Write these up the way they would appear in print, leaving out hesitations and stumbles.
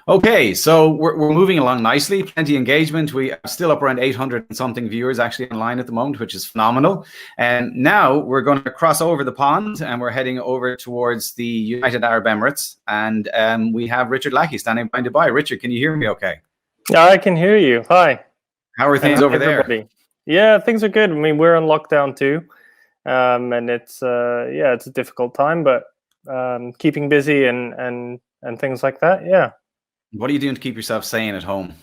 Okay, so we're moving along nicely. Plenty of engagement. We are still up around 800 and something viewers actually online at the moment, which is phenomenal. And now we're going to cross over the pond and we're heading over towards the United Arab Emirates. And we have Richard Lackey standing by Dubai. Richard, can you hear me okay? Yeah, I can hear you. Hi. How are things over there? Everybody. Yeah, things are good. I mean, we're on lockdown too. And it's it's a difficult time, but keeping busy and things like that. Yeah. What are you doing to keep yourself sane at home?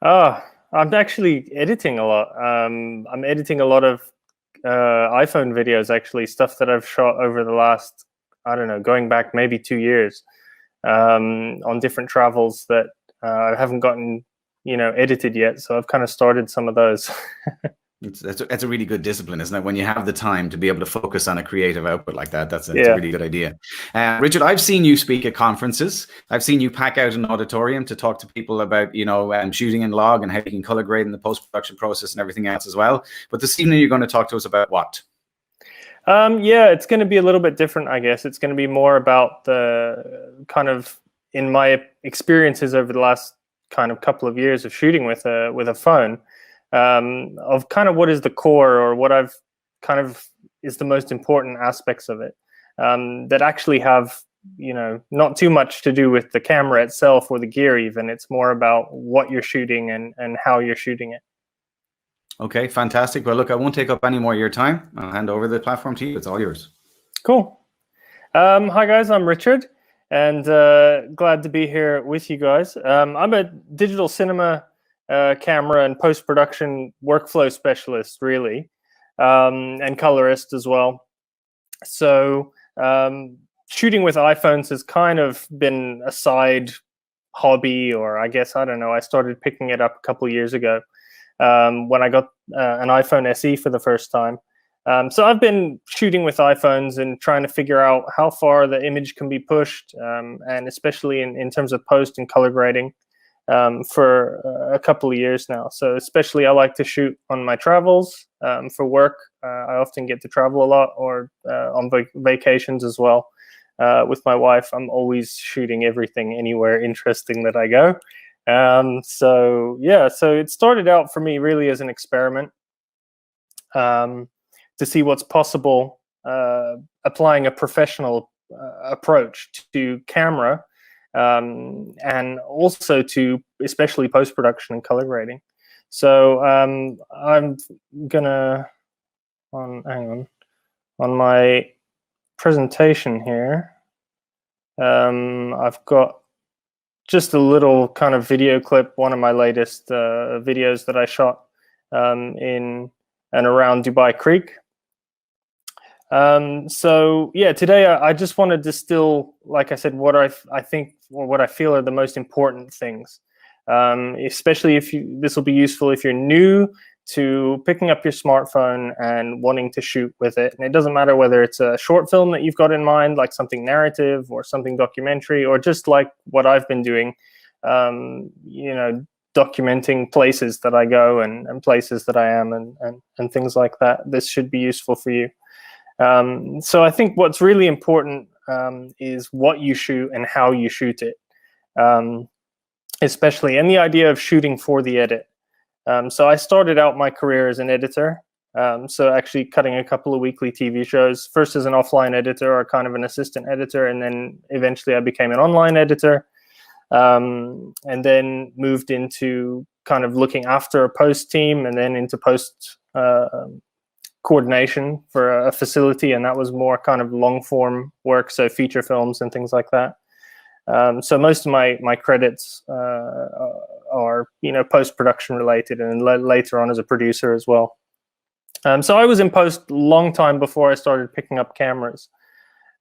I'm actually editing a lot. I'm editing a lot of iPhone videos, actually, stuff that I've shot over the last, I don't know, going back maybe 2 years, on different travels that I haven't gotten, edited yet. So I've kind of started some of those. That's a really good discipline, isn't it? When you have the time to be able to focus on a creative output like that, that's a really good idea. Richard, I've seen you speak at conferences. I've seen you pack out an auditorium to talk to people about, shooting in log and how you can color grade in the post-production process and everything else as well. But this evening, you're going to talk to us about what? It's going to be a little bit different, I guess. It's going to be more about the kind of, in my experiences over the last kind of couple of years of shooting with a phone. Of kind of what is the core, or what I've kind of is the most important aspects of it, that actually have, not too much to do with the camera itself or the gear even. It's more about what you're shooting and how you're shooting it. Okay, fantastic. Well, look, I won't take up any more of your time. I'll hand over the platform to you. It's all yours. Cool. Hi, guys. I'm Richard, and glad to be here with you guys. I'm a digital cinema camera and post-production workflow specialist, really, and colorist as well. So shooting with iPhones has kind of been a side hobby, or I guess, I don't know, I started picking it up a couple of years ago when I got an iPhone SE for the first time. So I've been shooting with iPhones and trying to figure out how far the image can be pushed, and especially in terms of post and color grading, for a couple of years now. So especially I like to shoot on my travels for work. I often get to travel a lot, or on vacations as well. With my wife, I'm always shooting everything anywhere interesting that I go. So it started out for me really as an experiment, to see what's possible applying a professional approach to camera, and also to especially post-production and color grading. So I'm gonna hang on my presentation here. I've got just a little kind of video clip, one of my latest videos that I shot in and around Dubai Creek. Today I just want to distill, like I said, what I think, or what I feel are the most important things. Especially this will be useful if you're new to picking up your smartphone and wanting to shoot with it. And it doesn't matter whether it's a short film that you've got in mind, like something narrative or something documentary, or just like what I've been doing, documenting places that I go and places that I am and things like that. This should be useful for you. So I think what's really important is what you shoot and how you shoot it, especially, and the idea of shooting for the edit. So I started out my career as an editor, so actually cutting a couple of weekly TV shows, first as an offline editor or kind of an assistant editor, and then eventually I became an online editor, and then moved into kind of looking after a post team, and then into post coordination for a facility, and that was more kind of long form work, so feature films and things like that. So most of my credits are post production related, and later on as a producer as well. So I was in post a long time before I started picking up cameras,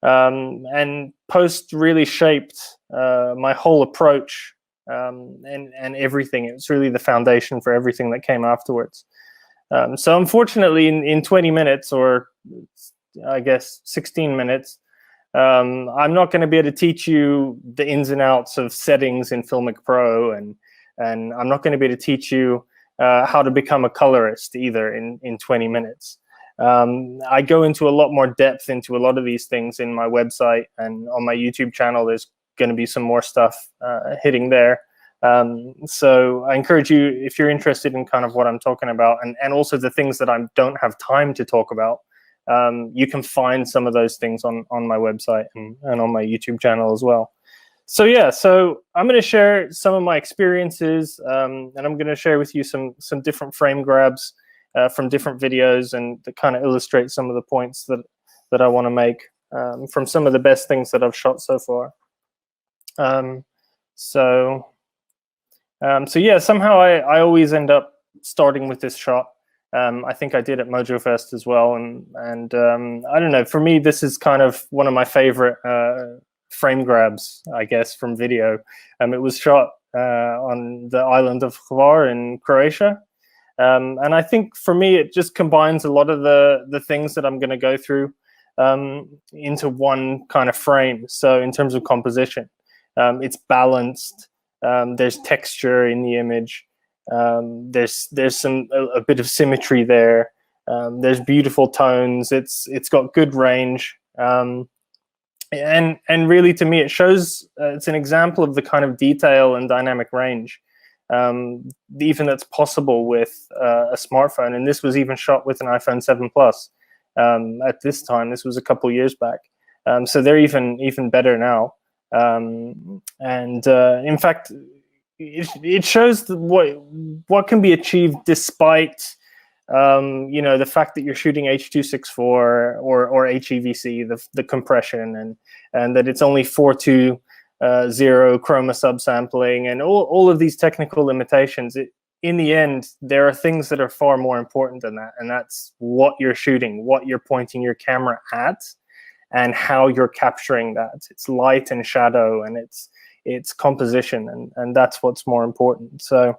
and post really shaped my whole approach, and everything. It was really the foundation for everything that came afterwards. So unfortunately, in 20 minutes, or I guess 16 minutes, I'm not going to be able to teach you the ins and outs of settings in Filmic Pro, and I'm not going to be able to teach you how to become a colorist either in 20 minutes. I go into a lot more depth into a lot of these things in my website and on my YouTube channel. There's going to be some more stuff hitting there. So I encourage you, if you're interested in kind of what I'm talking about, and also the things that I don't have time to talk about, you can find some of those things on my website and on my YouTube channel as well. So yeah, so I'm going to share some of my experiences, and I'm going to share with you some different frame grabs from different videos, and to kind of illustrate some of the points that I want to make from some of the best things that I've shot so far. So yeah, somehow I always end up starting with this shot. I think I did at MojoFest as well, and I don't know. For me, this is kind of one of my favorite frame grabs, I guess, from video. It was shot on the island of Hvar in Croatia, and I think for me it just combines a lot of the things that I'm going to go through into one kind of frame. So in terms of composition, it's balanced. There's texture in the image. There's a bit of symmetry there. There's beautiful tones. It's got good range. And really, to me, it shows it's an example of the kind of detail and dynamic range, even that's possible with a smartphone. And this was even shot with an iPhone 7 Plus at this time. This was a couple years back. So they're even better now. In fact, it shows what can be achieved despite the fact that you're shooting H.264 or HEVC, the compression, and that it's only 4:2 chroma subsampling, and all of these technical limitations. In the end, there are things that are far more important than that, and that's what you're shooting, what you're pointing your camera at, and how you're capturing that. It's light and shadow, and it's composition, and that's what's more important. So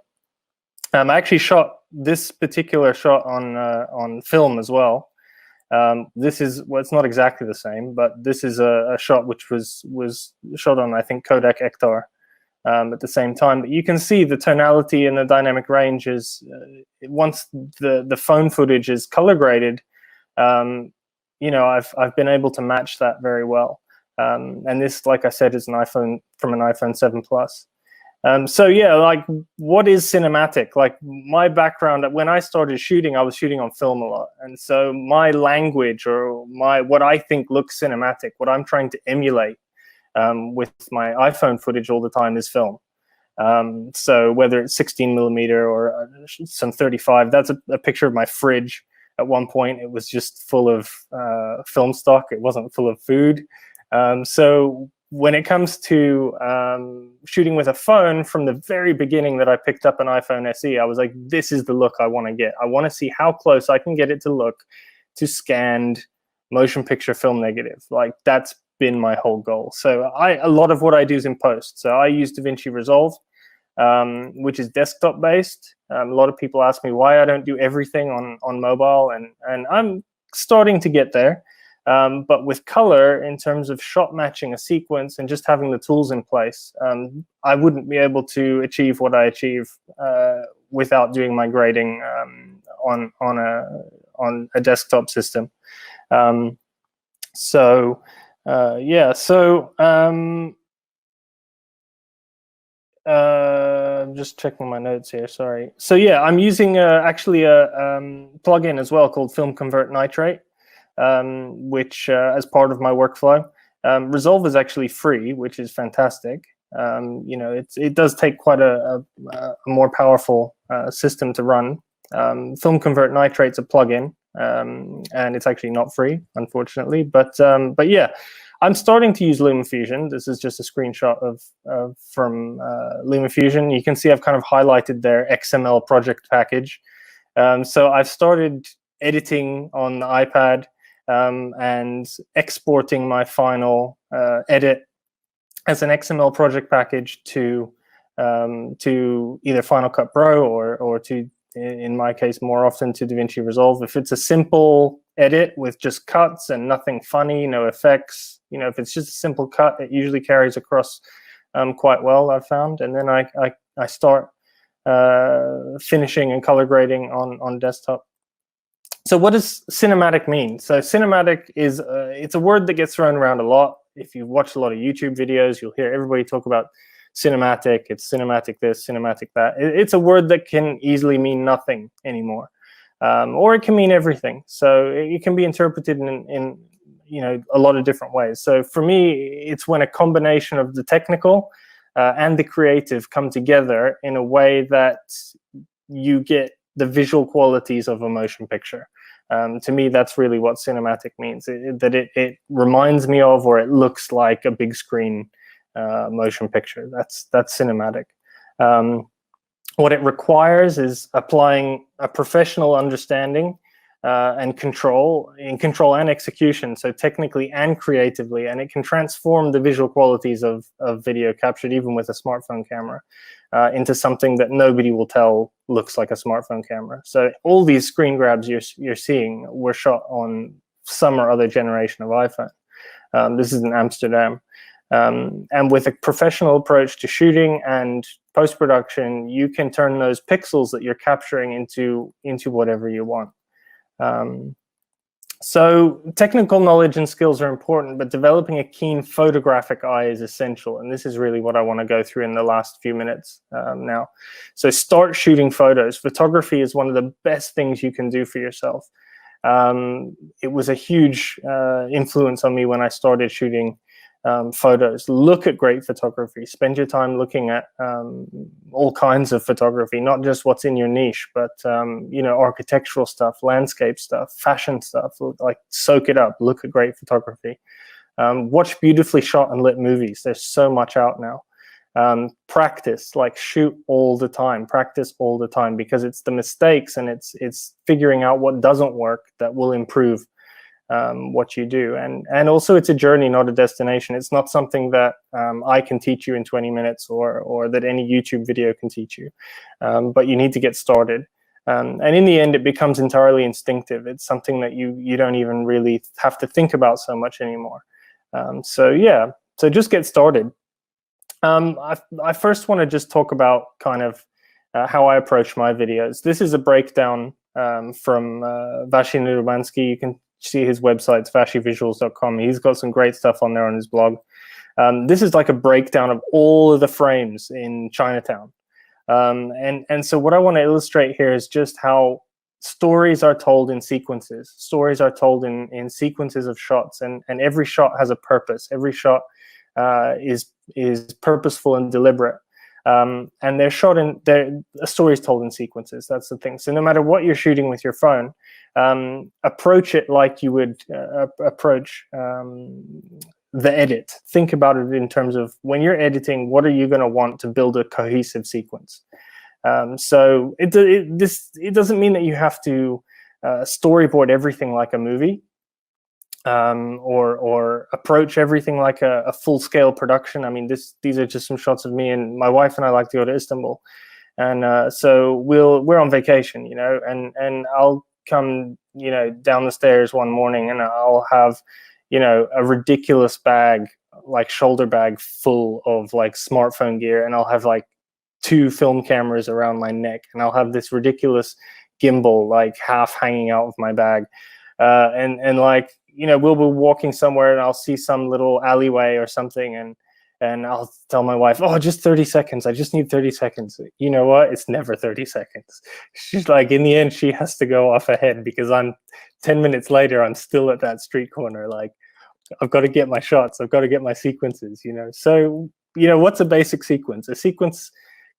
I actually shot this particular shot on film as well. This is, well, it's not exactly the same, but this is a shot which was shot on, I think, Kodak Ektar at the same time. But you can see the tonality and the dynamic range is, once the phone footage is color graded, I've been able to match that very well. And this, like I said, is an iPhone 7 Plus. So yeah, like, what is cinematic? Like, my background, when I started shooting, I was shooting on film a lot, and so my language, or what I think looks cinematic, what I'm trying to emulate with my iPhone footage all the time, is film. So whether it's 16mm or some 35, that's a picture of my fridge. At one point, it was just full of film stock. It wasn't full of food. So when it comes to shooting with a phone, from the very beginning that I picked up an iPhone SE, I was like, this is the look I want to get. I want to see how close I can get it to look to scanned motion picture film negative. Like, that's been my whole goal. So a lot of what I do is in post. So I use DaVinci Resolve, which is desktop based. A lot of people ask me why I don't do everything on mobile, and I'm starting to get there. But with color, in terms of shot matching a sequence and just having the tools in place, I wouldn't be able to achieve what I achieve without doing my grading on a desktop system. Yeah, so I'm just checking my notes here. Sorry. So yeah, I'm using actually a plugin as well called Film Convert Nitrate, which as part of my workflow. Resolve is actually free, which is fantastic. It does take quite a more powerful system to run. Film Convert Nitrate's a plugin, and it's actually not free, unfortunately. But yeah, I'm starting to use LumaFusion. This is just a screenshot from LumaFusion. You can see I've kind of highlighted their XML project package. So I've started editing on the iPad and exporting my final edit as an XML project package to either Final Cut Pro or to, in my case, more often to DaVinci Resolve. If it's a simple edit with just cuts and nothing funny, no effects, if it's just a simple cut, it usually carries across quite well, I've found. And then I start finishing and color grading on desktop. So what does cinematic mean? So cinematic is it's a word that gets thrown around a lot. if you watch a lot of YouTube videos, you'll hear everybody talk about cinematic. It's cinematic this, cinematic that. It's a word that can easily mean nothing anymore, or it can mean everything. So it can be interpreted in a lot of different ways. So for me, it's when a combination of the technical and the creative come together in a way that you get the visual qualities of a motion picture. To me, that's really what cinematic means. It reminds me of, or it looks like, a big screen motion picture. That's cinematic. What it requires is applying a professional understanding and control and execution, so technically and creatively, and it can transform the visual qualities of video captured even with a smartphone camera into something that nobody will tell looks like a smartphone camera. So all these screen grabs you're seeing were shot on some or other generation of iPhone. This is in Amsterdam. And with a professional approach to shooting and post-production, you can turn those pixels that you're capturing into whatever you want. So technical knowledge and skills are important, but developing a keen photographic eye is essential. And this is really what I want to go through in the last few minutes now. So start shooting photos. Photography is one of the best things you can do for yourself. It was a huge influence on me when I started shooting photos. Look at great photography. Spend your time looking at all kinds of photography, not just what's in your niche, but architectural stuff, landscape stuff, fashion stuff. Like, soak it up. Look at great photography. Watch beautifully shot and lit movies. There's so much out now. Practice, like, shoot all the time. Practice all the time, because it's the mistakes and it's figuring out what doesn't work that will improve what you do. And also, it's a journey, not a destination. It's not something that I can teach you in 20 minutes or that any YouTube video can teach you. But you need to get started. And in the end, it becomes entirely instinctive. It's something that you don't even really have to think about so much anymore. So just get started. I first want to just talk about kind of how I approach my videos. This is a breakdown from Vashi Nurubansky. You can see his website's vashivisuals.com. He's got some great stuff on there on his blog. This is like a breakdown of all of the frames in Chinatown. And so what I want to illustrate here is just how stories are told in sequences. Stories are told in sequences of shots, and every shot has a purpose. Every shot is purposeful and deliberate. And they're shot a story is told in sequences. That's the thing. So no matter what you're shooting with your phone, approach it like you would approach the edit. Think about it in terms of, when you're editing, what are you going to want to build a cohesive sequence? So it doesn't mean that you have to storyboard everything like a movie. Or approach everything like a full-scale production. I mean, these are just some shots of me, and my wife and I like to go to Istanbul, and so we're on vacation, and I'll come, down the stairs one morning, and I'll have, a ridiculous bag, like shoulder bag full of like smartphone gear, and I'll have like 2 film cameras around my neck, and I'll have this ridiculous gimbal like half hanging out of my bag, and like, we'll be walking somewhere, and I'll see some little alleyway or something, and I'll tell my wife, "Oh, just 30 seconds. I just need 30 seconds." You know what? It's never 30 seconds. She's like, in the end, she has to go off ahead, because 10 minutes later, I'm still at that street corner. Like, I've got to get my shots. I've got to get my sequences, So, what's a basic sequence? A sequence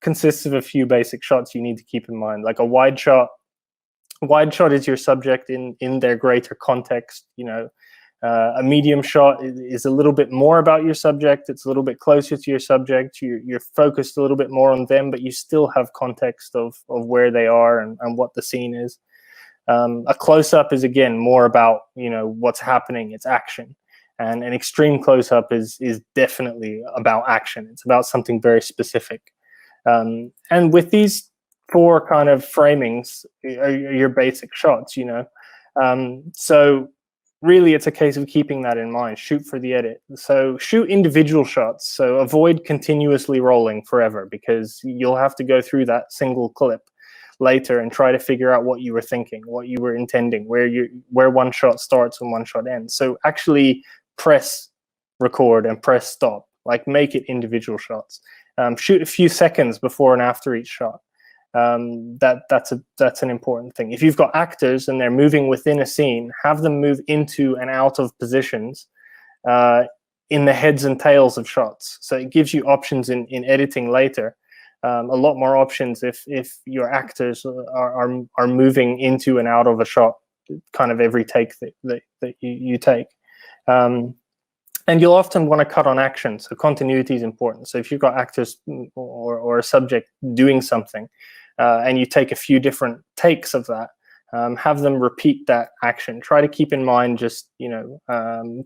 consists of a few basic shots you need to keep in mind, like a wide shot. Wide shot is your subject in their greater context. A medium shot is a little bit more about your subject. It's a little bit closer to your subject. You're focused a little bit more on them, but you still have context of where they are and what the scene is. A close-up is, again, more about what's happening. It's action. And an extreme close-up is definitely about action. It's about something very specific. And with these 4 kind of framings are your basic shots, so really it's a case of keeping that in mind. Shoot for the edit. So shoot individual shots. So avoid continuously rolling forever, because you'll have to go through that single clip later and try to figure out what you were thinking, what you were intending, where one shot starts and one shot ends. So actually press record and press stop. Like, make it individual shots. Shoot a few seconds before and after each shot. That's an important thing. If you've got actors and they're moving within a scene, have them move into and out of positions in the heads and tails of shots. So it gives you options in editing later. A lot more options if your actors are moving into and out of a shot, kind of every take that you take. And you'll often want to cut on action, so continuity is important. So if you've got actors or a subject doing something, and you take a few different takes of that, have them repeat that action. Try to keep in mind just,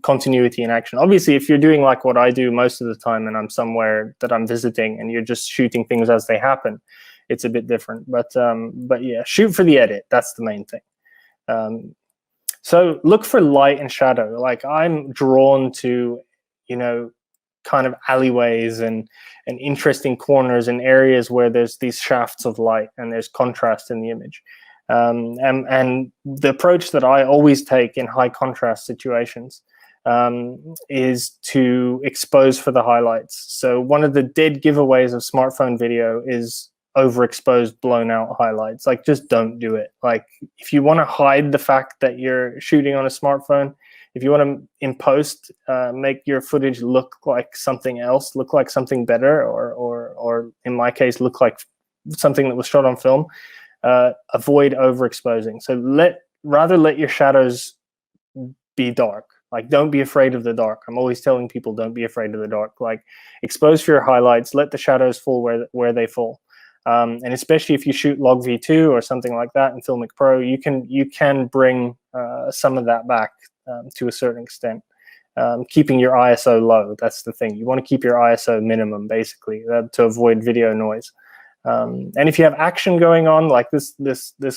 continuity in action. Obviously, if you're doing like what I do most of the time and I'm somewhere that I'm visiting and you're just shooting things as they happen, it's a bit different. But yeah, shoot for the edit. That's the main thing. So look for light and shadow. Like, I'm drawn to, kind of alleyways and interesting corners and areas where there's these shafts of light and there's contrast in the image. And the approach that I always take in high contrast situations is to expose for the highlights. So one of the dead giveaways of smartphone video is overexposed, blown out highlights. Like, just don't do it. Like, if you want to hide the fact that you're shooting on a smartphone, if you want to in post make your footage look like something else, look like something better, or in my case, look like something that was shot on film, avoid overexposing. So rather let your shadows be dark. Like, don't be afraid of the dark. I'm always telling people, don't be afraid of the dark. Like, expose for your highlights, let the shadows fall where they fall. And especially if you shoot Log V2 or something like that in Filmic Pro, you can bring some of that back to a certain extent, keeping your ISO low. That's the thing. You want to keep your ISO minimum, basically, to avoid video noise. And if you have action going on, like this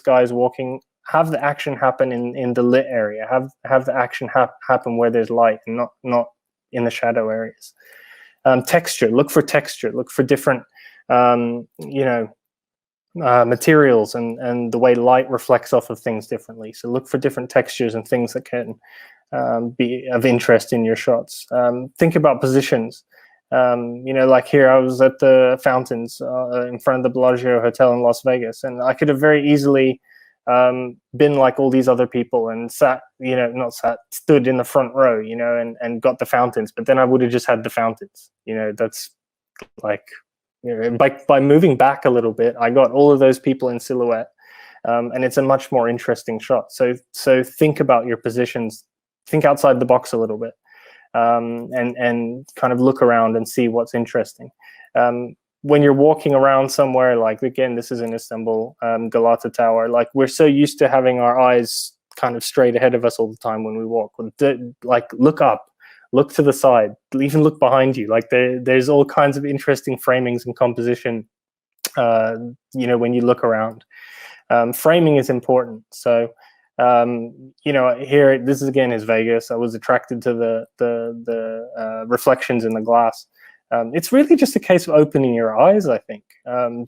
guy's walking, have the action happen in the lit area. Have the action happen where there's light, and not in the shadow areas. Texture. Look for texture. Look for different materials and the way light reflects off of things differently. So look for different textures and things that can be of interest in your shots. Think about positions. Like here, I was at the fountains in front of the Bellagio Hotel in Las Vegas, and I could have very easily been like all these other people and stood in the front row, and got the fountains, but then I would have just had the fountains. That's like, by moving back a little bit, I got all of those people in silhouette, and it's a much more interesting shot. So think about your positions, think outside the box a little bit, and kind of look around and see what's interesting. When you're walking around somewhere, like, again, this is in Istanbul, Galata Tower, like, we're so used to having our eyes kind of straight ahead of us all the time when we walk. Like, look up. Look to the side, even look behind you. Like, there's all kinds of interesting framings and composition, when you look around. Framing is important. So, here, this is again is Vegas. I was attracted to the reflections in the glass. It's really just a case of opening your eyes, I think.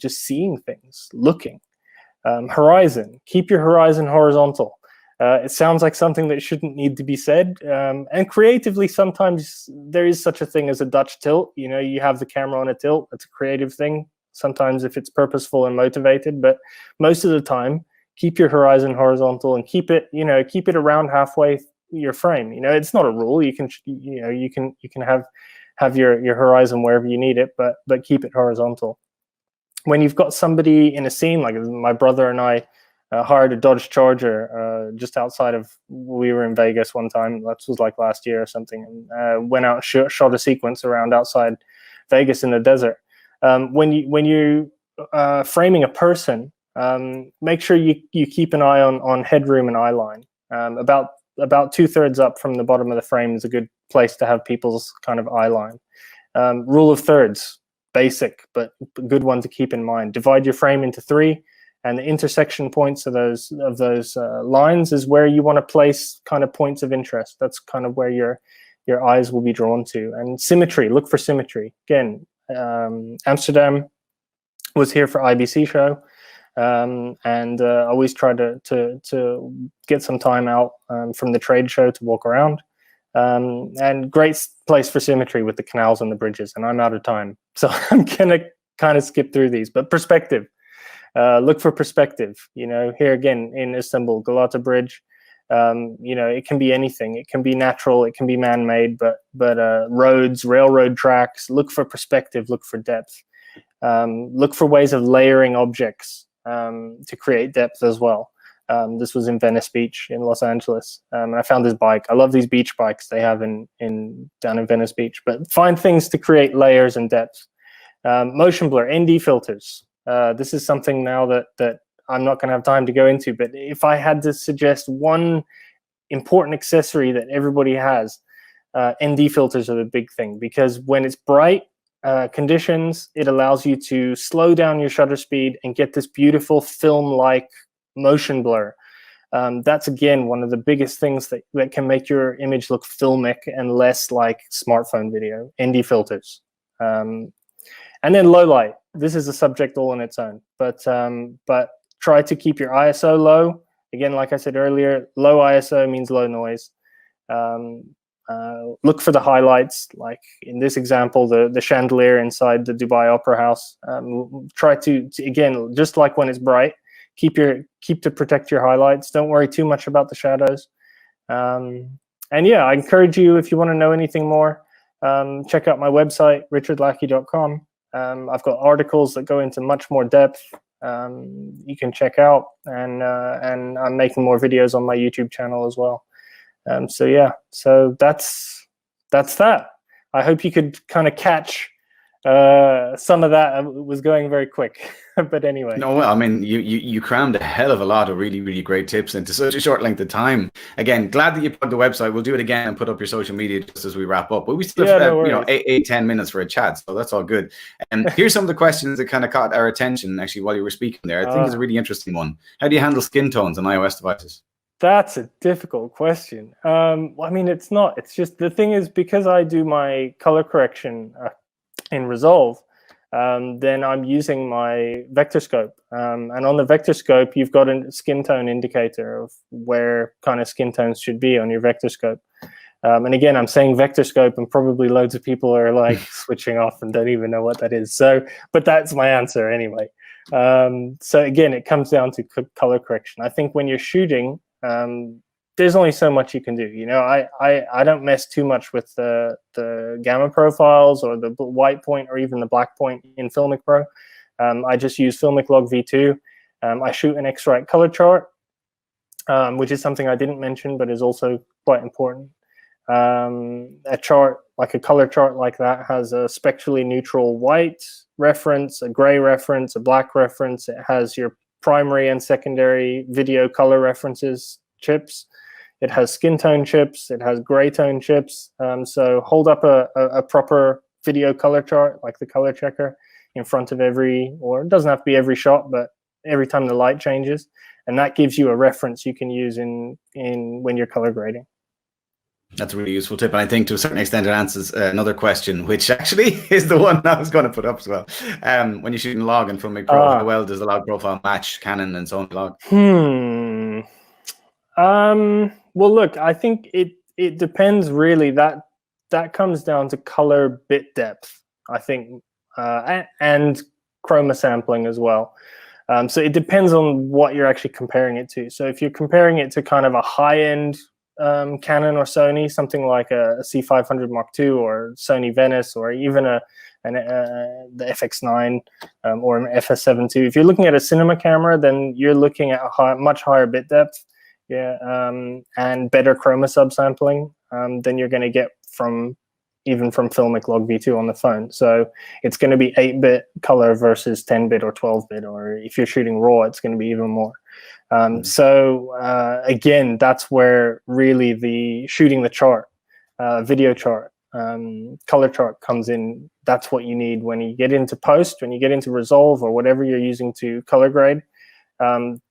Just seeing things, looking. Horizon. Keep your horizon horizontal. It sounds like something that shouldn't need to be said. And creatively, sometimes there is such a thing as a Dutch tilt. You have the camera on a tilt. That's a creative thing. Sometimes if it's purposeful and motivated, but most of the time, keep your horizon horizontal and keep it around halfway your frame. It's not a rule. You can have your horizon wherever you need it, but keep it horizontal. When you've got somebody in a scene, like my brother and I hired a Dodge Charger just outside of, we were in Vegas one time, that was like last year or something, and went out and shot a sequence around outside Vegas in the desert. When you framing a person, make sure you keep an eye on headroom and eye line. About 2/3 up from the bottom of the frame is a good place to have people's kind of eye line. Rule of thirds, basic, but a good one to keep in mind. Divide your frame into 3. And the intersection points of those lines is where you want to place kind of points of interest. That's kind of where your eyes will be drawn to. And symmetry, look for symmetry. Again, Amsterdam was here for IBC show, and I always try to get some time out from the trade show to walk around. And great place for symmetry with the canals and the bridges. And I'm out of time, so I'm gonna kind of skip through these. But perspective, look for perspective. You know, here again in Istanbul, Galata Bridge. You know, it can be anything. It can be natural. It can be man-made. But roads, railroad tracks. Look for perspective. Look for depth. Look for ways of layering objects to create depth as well. This was in Venice Beach in Los Angeles, and I found this bike. I love these beach bikes they have down in Venice Beach. But find things to create layers and depth. Motion blur, ND filters. This is something now that I'm not going to have time to go into. But if I had to suggest one important accessory that everybody has, ND filters are the big thing, because when it's bright conditions, it allows you to slow down your shutter speed and get this beautiful film-like motion blur. That's again one of the biggest things that can make your image look filmic and less like smartphone video. ND filters. And then low light. This is a subject all on its own, but try to keep your ISO low. Again, like I said earlier, low ISO means low noise. Look for the highlights, like in this example, the chandelier inside the Dubai Opera House. Try to again, just like when it's bright, keep to protect your highlights. Don't worry too much about the shadows. And yeah, I encourage you, if you want to know anything more, check out my website, richardlackey.com. I've got articles that go into much more depth. You can check out, and I'm making more videos on my YouTube channel as well. So yeah, so that's that. I hope you could kind of catch some of that. It was going very quick, but anyway. No, well, I mean, you crammed a hell of a lot of really, really great tips into such a short length of time. Again, glad that you put the website. We'll do it again and put up your social media just as we wrap up. But we still have no 8-10 minutes for a chat, so that's all good. And here's some of the questions that kind of caught our attention actually while you were speaking there. I think it's a really interesting one. How do you handle skin tones on iOS devices? That's a difficult question. I mean, it's not. It's just, the thing is, because I do my color correction in Resolve, then I'm using my vector scope. And on the vector scope, you've got a skin tone indicator of where kind of skin tones should be on your vector scope. And again, I'm saying vector scope, and probably loads of people are like switching off and don't even know what that is. So, but that's my answer anyway. So again, it comes down to color correction. I think when you're shooting, there's only so much you can do. You know, I don't mess too much with the gamma profiles or the white point or even the black point in Filmic Pro. I just use Filmic Log V2. I shoot an X-Rite color chart, which is something I didn't mention, but is also quite important. A chart, like a color chart like that, has a spectrally neutral white reference, a gray reference, a black reference. It has your primary and secondary video color references chips. It has skin tone chips. It has gray tone chips. So hold up a proper video color chart, like the color checker, in front of every, or it doesn't have to be every shot, but every time the light changes. And that gives you a reference you can use in when you're color grading. That's a really useful tip. And I think to a certain extent it answers another question, which actually is the one I was going to put up as well. When you're shooting log and Filmic Pro, how well does the log profile match Canon and Sony log? Well, look, I think it depends really. That comes down to color bit depth, I think, and chroma sampling as well. So it depends on what you're actually comparing it to. So if you're comparing it to kind of a high-end Canon or Sony, something like a C500 Mark II or Sony Venice, or even the FX9 or an FS7 II. If you're looking at a cinema camera, then you're looking at a much higher bit depth, and better chroma subsampling than you're going to get from Filmic Log V2 on the phone. So it's going to be 8-bit color versus 10-bit or 12-bit, or if you're shooting RAW, it's going to be even more. So again, that's where really the shooting the chart, video chart, color chart comes in. That's what you need when you get into post, when you get into Resolve or whatever you're using to color grade.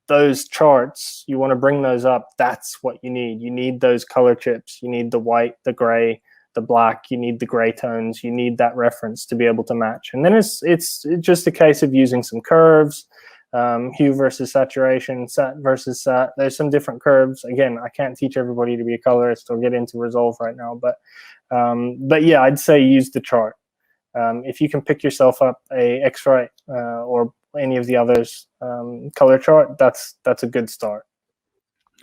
Those charts, you want to bring those up. That's what you need. You need those color chips. You need the white, the gray, the black. You need the gray tones. You need that reference to be able to match. And then it's just a case of using some curves, hue versus saturation, sat versus sat. There's some different curves. Again, I can't teach everybody to be a colorist or get into Resolve right now, but yeah, I'd say use the chart. If you can pick yourself up a X-Rite or any of the others color chart, that's a good start.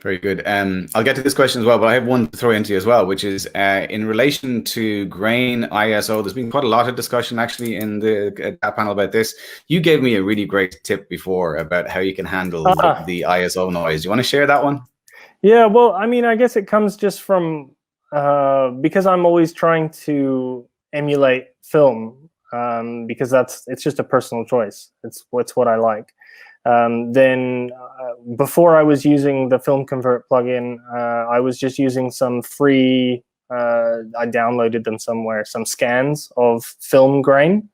Very good. I'll get to this question as well, but I have one to throw into you as well, which is in relation to grain ISO. There's been quite a lot of discussion actually in the panel about this. You gave me a really great tip before about how you can handle the ISO noise. Do you want to share that one? Yeah, well, I mean, I guess it comes just from because I'm always trying to emulate film because it's just a personal choice. It's what I like. Then before I was using the Film Convert plugin, I was just using some free, I downloaded them somewhere, some scans of film grain.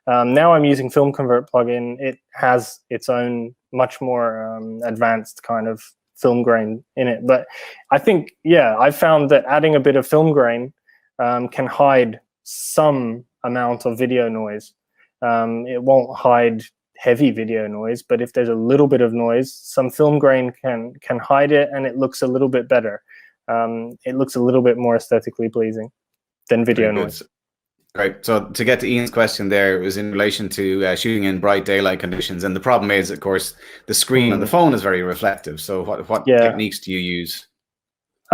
Now I'm using Film Convert plugin. It has its own much more advanced kind of film grain in it. But I think, yeah, I found that adding a bit of film grain can hide some amount of video noise. It won't hide heavy video noise, but if there's a little bit of noise, some film grain can hide it, and it looks a little bit better. It looks a little bit more aesthetically pleasing than video noise. Right. So to get to Ian's question there, it was in relation to shooting in bright daylight conditions, and the problem is, of course, the screen on the phone is very reflective. So what techniques do you use?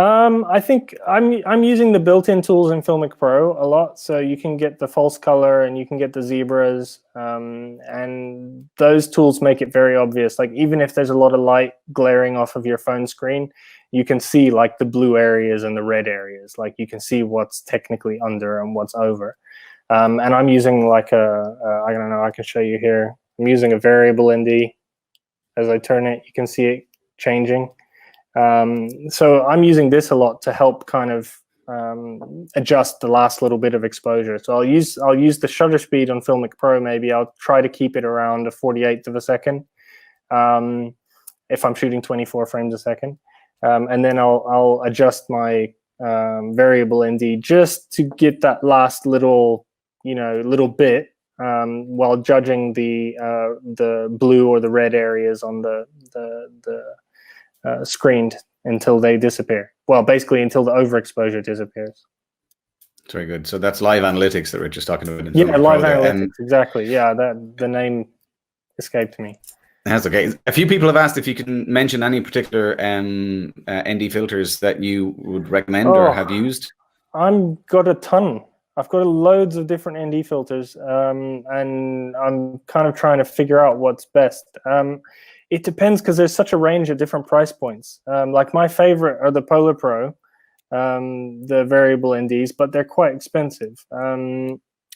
I think I'm using the built-in tools in Filmic Pro a lot, so you can get the false color and you can get the zebras, and those tools make it very obvious. Like even if there's a lot of light glaring off of your phone screen, you can see like the blue areas and the red areas. Like you can see what's technically under and what's over. And I'm using like I don't know, I can show you here. I'm using a variable ND. As I turn it, you can see it changing. So I'm using this a lot to help kind of adjust the last little bit of exposure. So I'll use the shutter speed on Filmic Pro. Maybe I'll try to keep it around a 48th of a second if I'm shooting 24 frames a second, and then I'll adjust my variable ND just to get that last little little bit while judging the blue or the red areas on the screened until they disappear. Well, basically until the overexposure disappears. Very good. So that's live analytics that we're just talking about. Yeah, live analytics, exactly. Yeah, the name escaped me. That's okay. A few people have asked if you can mention any particular ND filters that you would recommend or have used. I've got a ton. I've got loads of different ND filters, and I'm kind of trying to figure out what's best. It depends because there's such a range of different price points. Like my favorite are the Polar Pro, the variable NDs, but they're quite expensive.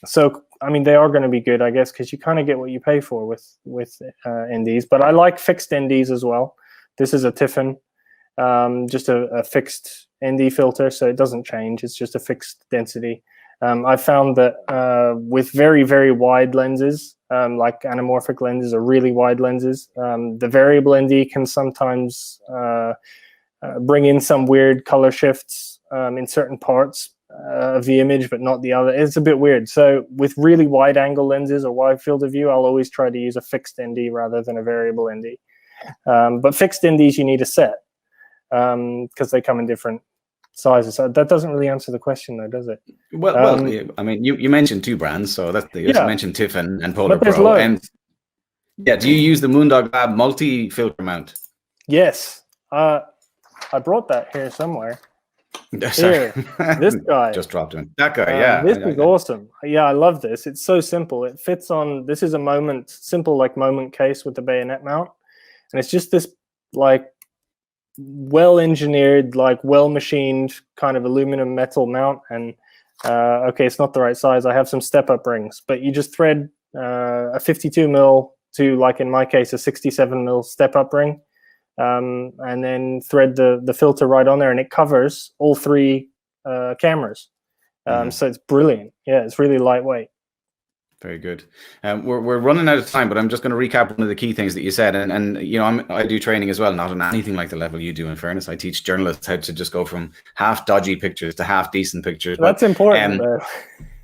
So, I mean, they are going to be good, I guess, because you kind of get what you pay for with NDs. But I like fixed NDs as well. This is a Tiffen, just a fixed ND filter, so it doesn't change. It's just a fixed density. I found that with very, very wide lenses, like anamorphic lenses or really wide lenses, the variable ND can sometimes bring in some weird color shifts in certain parts of the image, but not the other. It's a bit weird. So with really wide angle lenses or wide field of view, I'll always try to use a fixed ND rather than a variable ND. But fixed NDs, you need a set because they come in different sizes. So that doesn't really answer the question, though, does it? Well, I mean, you mentioned two brands, so that's you mentioned Tiffen and Polar Pro. Loads. And yeah, do you use the Moondog Lab multi-filter mount? Yes, I brought that here somewhere. Here, this guy just dropped in. That guy, yeah. This is awesome. Yeah, I love this. It's so simple. It fits on. This is a simple moment case with the bayonet mount, and it's just this like well-engineered, like well-machined kind of aluminum metal mount. And okay, it's not the right size. I have some step-up rings, but you just thread a 52 mil to, like in my case, a 67 mil step-up ring, and then thread the filter right on there, and it covers all three cameras. So it's brilliant. Yeah, it's really lightweight. Very good. We're running out of time, but I'm just going to recap one of the key things that you said. And you know, I do training as well, not on anything like the level you do, in fairness. I teach journalists how to just go from half dodgy pictures to half decent pictures. That's important.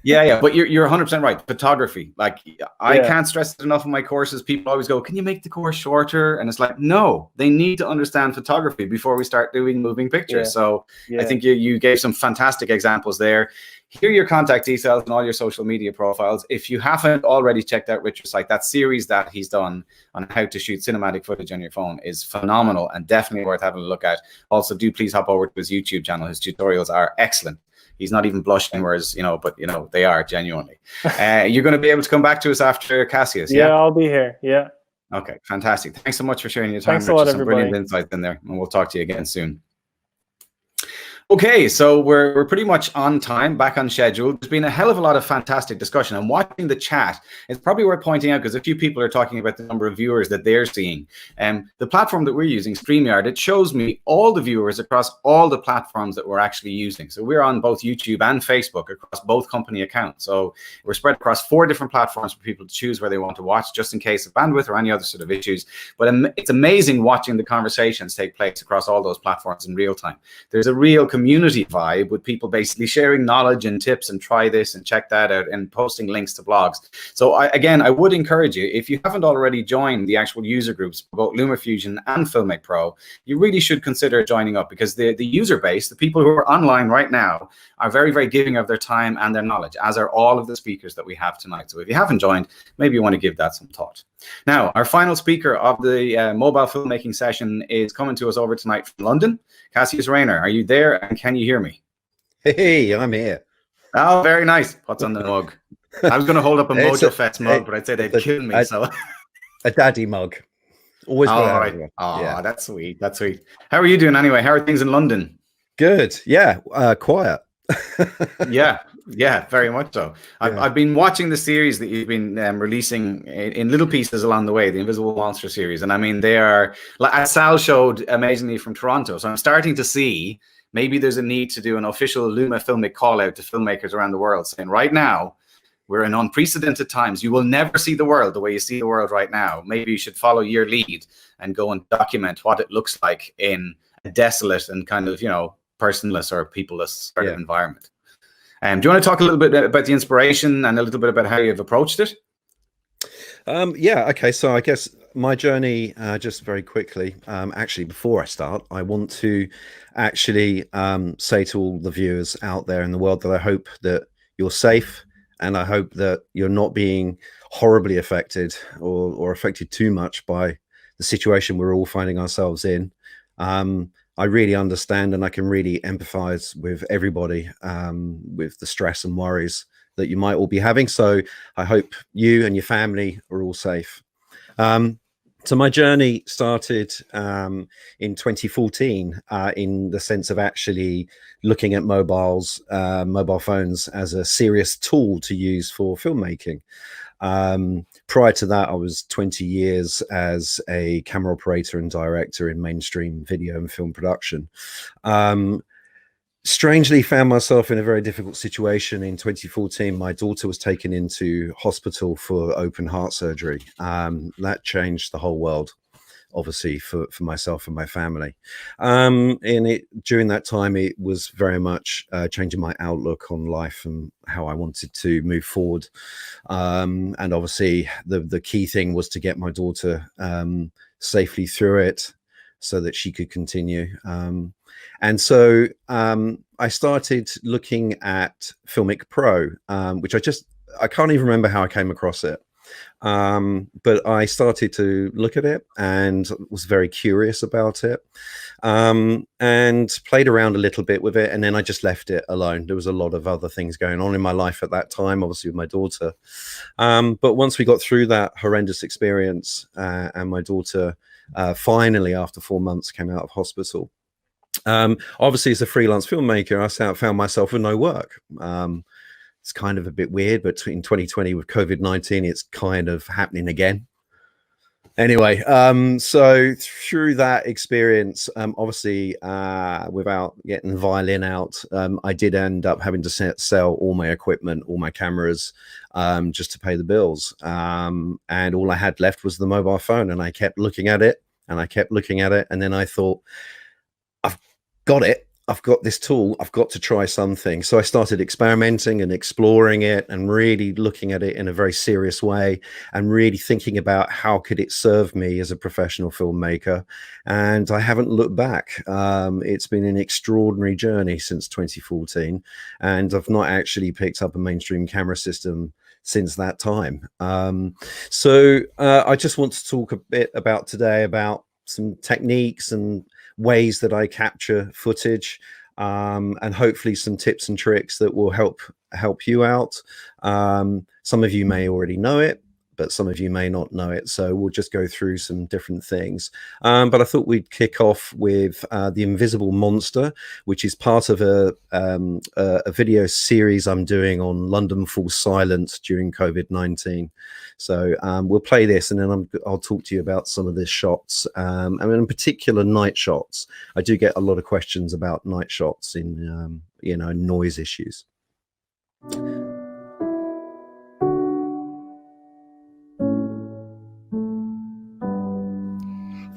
Yeah. But you're 100% right. Photography, like I Yeah. can't stress it enough in my courses. People always go, "Can you make the course shorter?" And it's like, no, they need to understand photography before we start doing moving pictures. Yeah. So I Yeah. think you gave some fantastic examples there. Here are your contact details and all your social media profiles. If you haven't already checked out Richard's site, that series that he's done on how to shoot cinematic footage on your phone is phenomenal and definitely worth having a look at. Also, do please hop over to his YouTube channel. His tutorials are excellent. He's not even blushing, whereas, but they are genuinely. You're going to be able to come back to us after Cassius. Yeah, I'll be here. Yeah. Okay, fantastic. Thanks so much for sharing your time. Thanks a lot, Richard. Some brilliant insights in there, and we'll talk to you again soon. Okay, so we're pretty much on time, back on schedule. There's been a hell of a lot of fantastic discussion. I'm watching the chat. It's probably worth pointing out because a few people are talking about the number of viewers that they're seeing. The platform that we're using, StreamYard, it shows me all the viewers across all the platforms that we're actually using. So we're on both YouTube and Facebook across both company accounts. So we're spread across 4 different platforms for people to choose where they want to watch, just in case of bandwidth or any other sort of issues. But it's amazing watching the conversations take place across all those platforms in real time. There's a real community vibe with people basically sharing knowledge and tips and try this and check that out and posting links to blogs. So I would encourage you, if you haven't already joined the actual user groups for both LumaFusion and Filmic Pro, you really should consider joining up, because the user base, the people who are online right now, are very, very giving of their time and their knowledge, as are all of the speakers that we have tonight. So if you haven't joined, maybe you want to give that some thought. Now, our final speaker of the mobile filmmaking session is coming to us over tonight from London. Cassius Rayner, are you there and can you hear me? Hey, I'm here. Oh, very nice. What's on the mug? I was going to hold up a Mojo Fest mug, but I'd say they'd kill me. A daddy mug. Always. All right. Oh, yeah. That's sweet. That's sweet. How are you doing anyway? How are things in London? Good. Yeah. Quiet. Yeah, very much so. I've been watching the series that you've been releasing in little pieces along the way, the Invisible Monster series. And I mean, they are, as Sal showed amazingly from Toronto. So I'm starting to see maybe there's a need to do an official Luma Filmic call out to filmmakers around the world saying, right now, we're in unprecedented times. You will never see the world the way you see the world right now. Maybe you should follow your lead and go and document what it looks like in a desolate and kind of, personless or peopleless sort of environment. Do you want to talk a little bit about the inspiration and a little bit about how you've approached it? Okay. So I guess my journey, just very quickly, actually, before I start, I want to actually say to all the viewers out there in the world that I hope that you're safe, and I hope that you're not being horribly affected or affected too much by the situation we're all finding ourselves in. I really understand, and I can really empathize with everybody with the stress and worries that you might all be having. So I hope you and your family are all safe. So my journey started in 2014 in the sense of actually looking at mobile phones as a serious tool to use for filmmaking. Prior to that, I was 20 years as a camera operator and director in mainstream video and film production. Strangely found myself in a very difficult situation in 2014. My daughter was taken into hospital for open heart surgery. That changed the whole world, obviously, for myself and my family. During that time, it was very much changing my outlook on life and how I wanted to move forward. And obviously, the key thing was to get my daughter safely through it so that she could continue. And so I started looking at Filmic Pro, which I can't even remember how I came across it. But I started to look at it and was very curious about it, and played around a little bit with it. And then I just left it alone. There was a lot of other things going on in my life at that time, obviously with my daughter. But once we got through that horrendous experience, and my daughter finally, after 4 months, came out of hospital. Obviously, as a freelance filmmaker, I found myself with no work. It's kind of a bit weird, but in 2020 with COVID-19, it's kind of happening again. Anyway, so through that experience, obviously, without getting the violin out, I did end up having to sell all my equipment, all my cameras, just to pay the bills. And all I had left was the mobile phone, and I kept looking at it, and I kept looking at it, and then I thought, I've got it. I've got this tool, I've got to try something. So I started experimenting and exploring it and really looking at it in a very serious way and really thinking about how could it serve me as a professional filmmaker. And I haven't looked back. It's been an extraordinary journey since 2014. And I've not actually picked up a mainstream camera system since that time. So I just want to talk a bit about today about some techniques and ways that I capture footage, and hopefully some tips and tricks that will help you out. Some of you may already know it, but some of you may not know it. So we'll just go through some different things. But I thought we'd kick off with The Invisible Monster, which is part of a video series I'm doing on London Falls Silent during COVID-19. So we'll play this, and then I'll talk to you about some of the shots. I mean, in particular, night shots. I do get a lot of questions about night shots in, noise issues.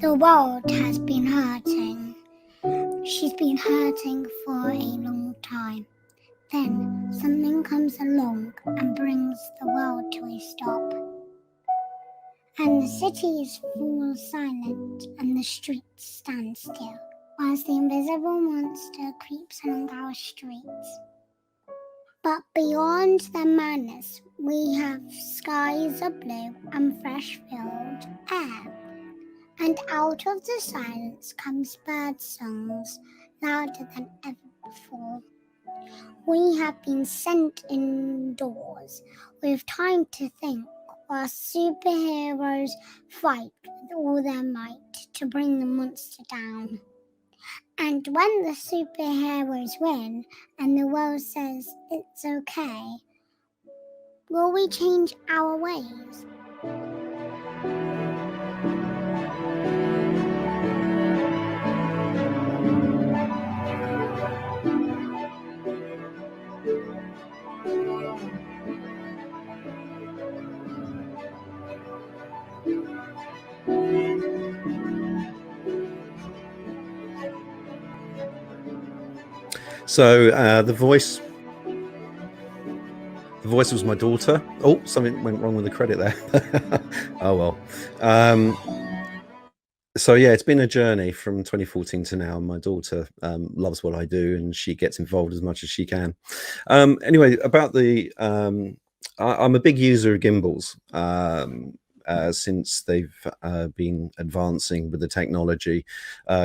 The world has been hurting. She's been hurting for a long time. Then something comes along and brings the world to a stop. And the cities fall silent and the streets stand still, whilst the invisible monster creeps along our streets. But beyond the madness, we have skies of blue and fresh filled air. And out of the silence comes bird songs louder than ever before. We have been sent indoors with time to think, while superheroes fight with all their might to bring the monster down. And when the superheroes win and the world says it's okay, will we change our ways? So the voice was my daughter. Oh, something went wrong with the credit there. Oh well. So yeah, it's been a journey from 2014 to now. My daughter loves what I do, and she gets involved as much as she can. Anyway, about the I'm a big user of gimbals. Since they've been advancing with the technology,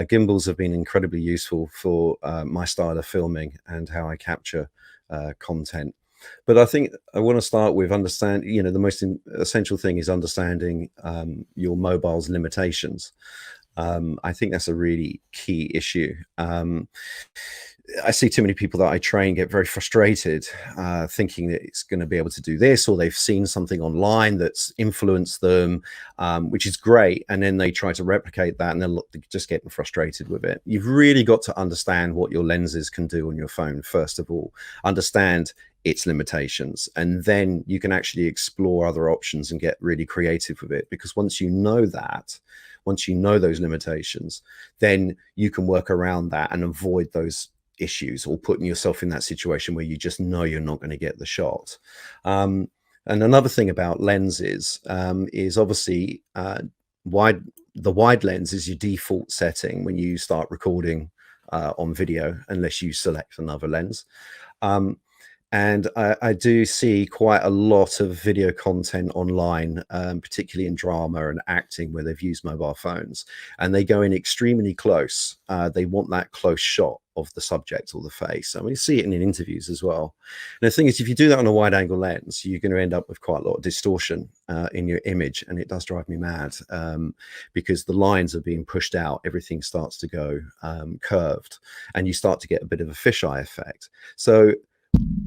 gimbals have been incredibly useful for my style of filming and how I capture content. But I think I want to start with the most essential thing is understanding your mobile's limitations. I think that's a really key issue. I see too many people that I train get very frustrated, thinking that it's going to be able to do this, or they've seen something online that's influenced them, which is great. And then they try to replicate that and they're just getting frustrated with it. You've really got to understand what your lenses can do on your phone, first of all, understand its limitations, and then you can actually explore other options and get really creative with it. Because once you know those limitations, then you can work around that and avoid those issues, or putting yourself in that situation where you just know you're not going to get the shot. And another thing about lenses is obviously the wide lens is your default setting when you start recording on video, unless you select another lens. And I do see quite a lot of video content online, particularly in drama and acting, where they've used mobile phones and they go in extremely close. They want that close shot of the subject or the face. I mean, you see it in interviews as well. And the thing is, if you do that on a wide angle lens, you're going to end up with quite a lot of distortion in your image. And it does drive me mad because the lines are being pushed out. Everything starts to go curved, and you start to get a bit of a fisheye effect. So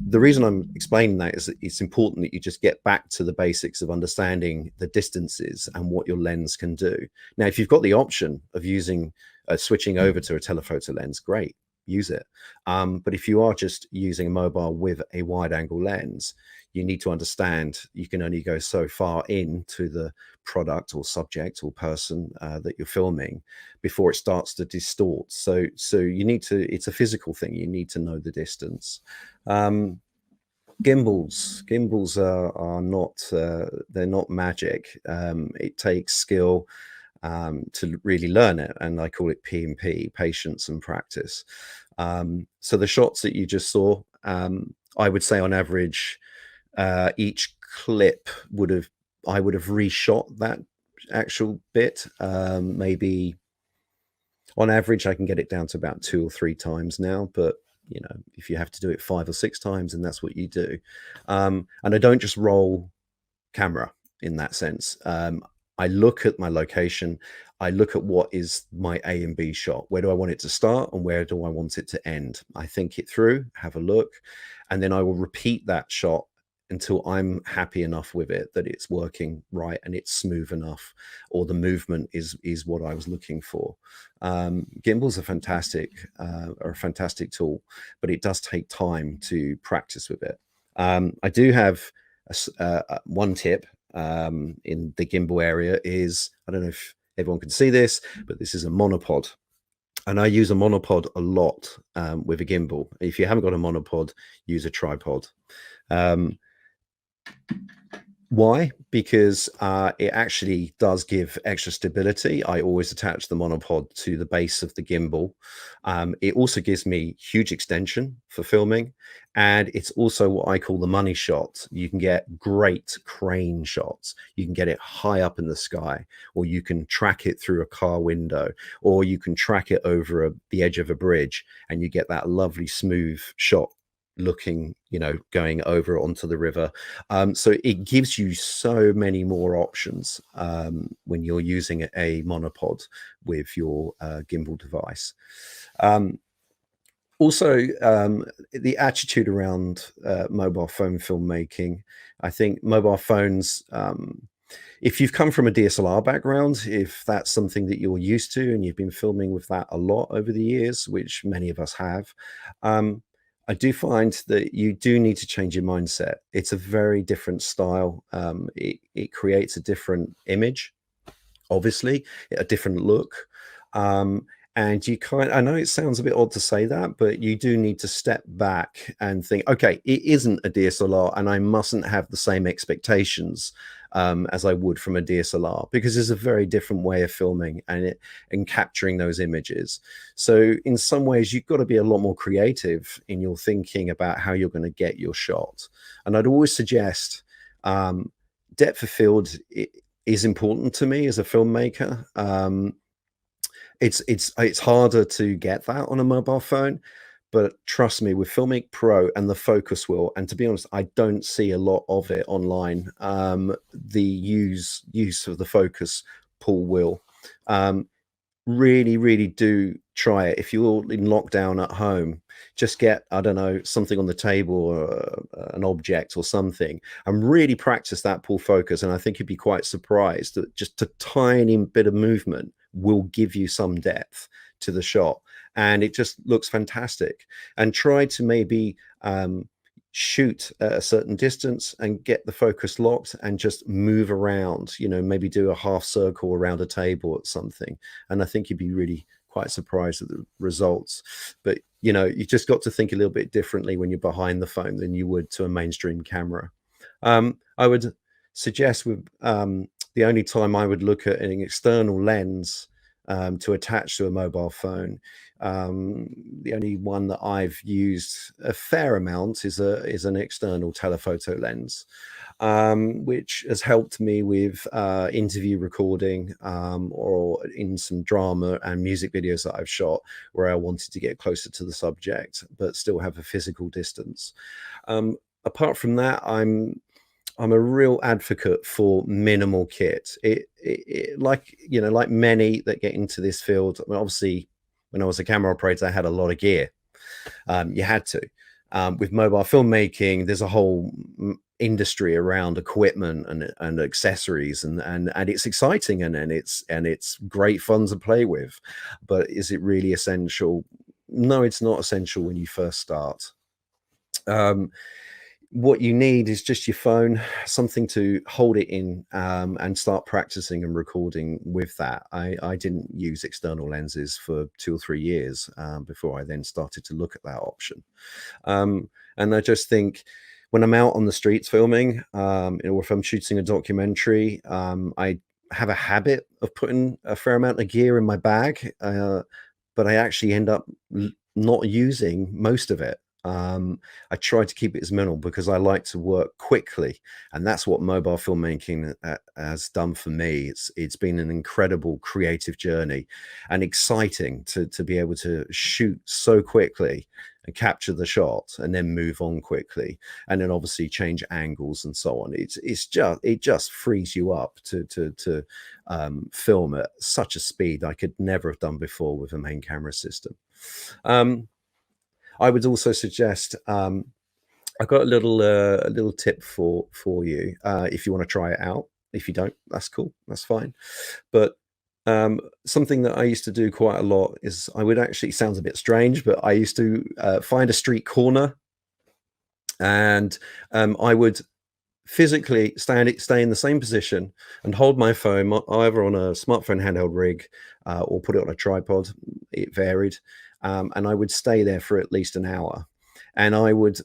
the reason I'm explaining that is that it's important that you just get back to the basics of understanding the distances and what your lens can do. Now, if you've got the option of using switching over to a telephoto lens, great, use it. But if you are just using a mobile with a wide angle lens, you need to understand you can only go so far into the product or subject or person that you're filming before it starts to distort. So you need to, it's a physical thing. You need to know the distance. Gimbals are not, they're not magic. It takes skill to really learn it, and I call it P&P, patience and practice. So the shots that you just saw, I would say on average, each clip I would have reshot that actual bit. Maybe on average, I can get it down to about 2 or 3 times now, but you know, if you have to do it 5 or 6 times, then that's what you do. And I don't just roll camera in that sense. I look at my location. I look at what is my A and B shot. Where do I want it to start and where do I want it to end? I think it through, have a look, and then I will repeat that shot until I'm happy enough with it that it's working right and it's smooth enough, or the movement is what I was looking for. Gimbals are a fantastic tool, but it does take time to practice with it. I do have one tip in the gimbal area is, I don't know if everyone can see this, but this is a monopod. And I use a monopod a lot with a gimbal. If you haven't got a monopod, use a tripod. Why? Because it actually does give extra stability. I always attach the monopod to the base of the gimbal. It also gives me huge extension for filming. And it's also what I call the money shot. You can get great crane shots. You can get it high up in the sky, or you can track it through a car window, or you can track it over the edge of a bridge, and you get that lovely smooth shot looking, you know, going over onto the river. So it gives you so many more options when you're using a monopod with your gimbal device. Also, the attitude around mobile phone filmmaking. I think mobile phones, if you've come from a DSLR background, if that's something that you're used to and you've been filming with that a lot over the years, which many of us have, I do find that you do need to change your mindset. It's a very different style. It creates a different image, obviously, a different look. And you I know it sounds a bit odd to say that, but you do need to step back and think, okay, it isn't a DSLR and I mustn't have the same expectations as I would from a DSLR, because there's a very different way of filming and capturing those images. So in some ways, you've got to be a lot more creative in your thinking about how you're going to get your shot. And I'd always suggest depth of field is important to me as a filmmaker. It's harder to get that on a mobile phone, but trust me, with Filmic Pro and the focus wheel, and to be honest, I don't see a lot of it online. The use of the focus pull wheel, really do try it. If you're in lockdown at home, just get, I don't know, something on the table or an object or something, and really practice that pull focus. And I think you'd be quite surprised that just a tiny bit of movement will give you some depth to the shot, and it just looks fantastic. And try to maybe shoot at a certain distance and get the focus locked and just move around, you know, maybe do a half circle around a table or something, and I think you'd be really quite surprised at the results. But you know, you just got to think a little bit differently when you're behind the phone than you would to a mainstream camera. I would suggest with the only time I would look at an external lens to attach to a mobile phone, the only one that I've used a fair amount is an external telephoto lens, which has helped me with interview recording or in some drama and music videos that I've shot where I wanted to get closer to the subject but still have a physical distance. Apart from that, I'm a real advocate for minimal kit. Like, you know, like many that get into this field, I mean, obviously, when I was a camera operator, I had a lot of gear. You had to. With mobile filmmaking, there's a whole industry around equipment and accessories, and it's exciting and it's great fun to play with. But is it really essential? No, it's not essential when you first start. what you need is just your phone, something to hold it in, and start practicing and recording with that. I didn't use external lenses for 2 or 3 years before I then started to look at that option. And I just think when I'm out on the streets filming, or if I'm shooting a documentary, I have a habit of putting a fair amount of gear in my bag, but I actually end up not using most of it. I try to keep it as minimal because I like to work quickly, and that's what mobile filmmaking has done for me. It's been an incredible creative journey, and exciting to be able to shoot so quickly and capture the shot and then move on quickly, and then obviously change angles and so on. It just frees you up to film at such a speed I could never have done before with a main camera system. I would also suggest, I've got a little tip for you if you want to try it out. If you don't, that's cool, that's fine. But something that I used to do quite a lot is I would actually, sounds a bit strange, but I used to find a street corner, and I would physically stay in the same position and hold my phone either on a smartphone handheld rig or put it on a tripod. It varied. And I would stay there for at least an hour, and I would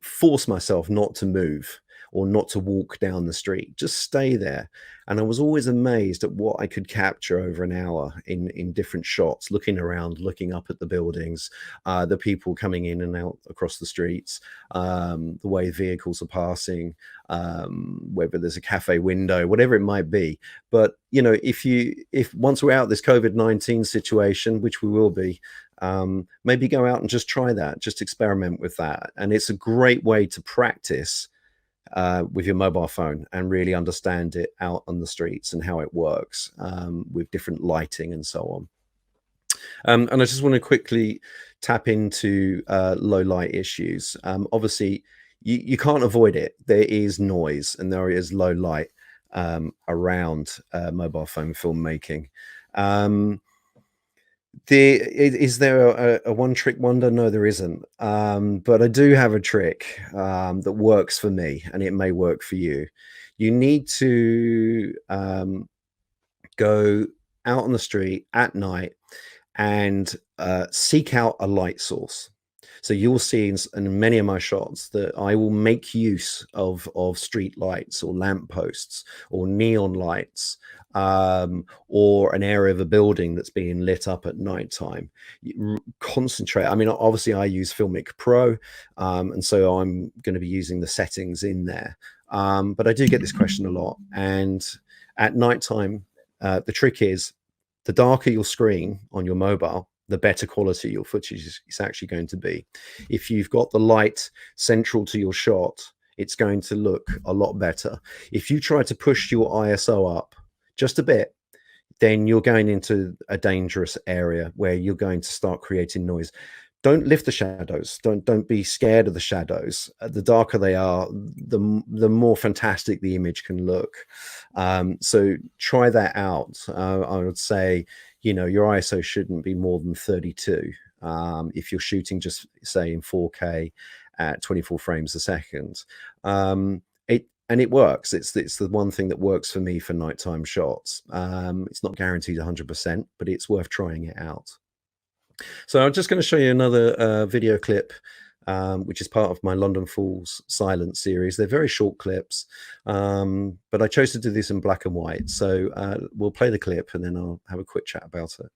force myself not to move or not to walk down the street, just stay there. And I was always amazed at what I could capture over an hour in different shots, looking around, looking up at the buildings, the people coming in and out across the streets, the way vehicles are passing, whether there's a cafe window, whatever it might be. But, you know, if once we're out of this COVID-19 situation, which we will be, maybe go out and just try that, just experiment with that. And it's a great way to practice with your mobile phone and really understand it out on the streets and how it works with different lighting and so on. And I just want to quickly tap into low light issues. Obviously, you can't avoid it. There is noise and there is low light around mobile phone filmmaking. Is there a one trick wonder? No, there isn't. But I do have a trick that works for me, and it may work for you. You need to go out on the street at night and seek out a light source. So you'll see in many of my shots that I will make use of street lights or lampposts or neon lights, or an area of a building that's being lit up at nighttime. Concentrate. I mean, obviously I use Filmic Pro, and so I'm going to be using the settings in there. But I do get this question a lot. And at nighttime, the trick is the darker your screen on your mobile, the better quality your footage is actually going to be. If you've got the light central to your shot, it's going to look a lot better. If you try to push your ISO up just a bit, then you're going into a dangerous area where you're going to start creating noise. Don't lift the shadows. Don't be scared of the shadows. The darker they are, the more fantastic the image can look. So try that out. I would say, you know, your ISO shouldn't be more than 32. If you're shooting just say in 4K at 24 frames a second. And it works. It's the one thing that works for me for nighttime shots. It's not guaranteed 100%, but it's worth trying it out. So I'm just going to show you another video clip, which is part of my London Falls Silence series. They're very short clips, but I chose to do this in black and white. So we'll play the clip and then I'll have a quick chat about it.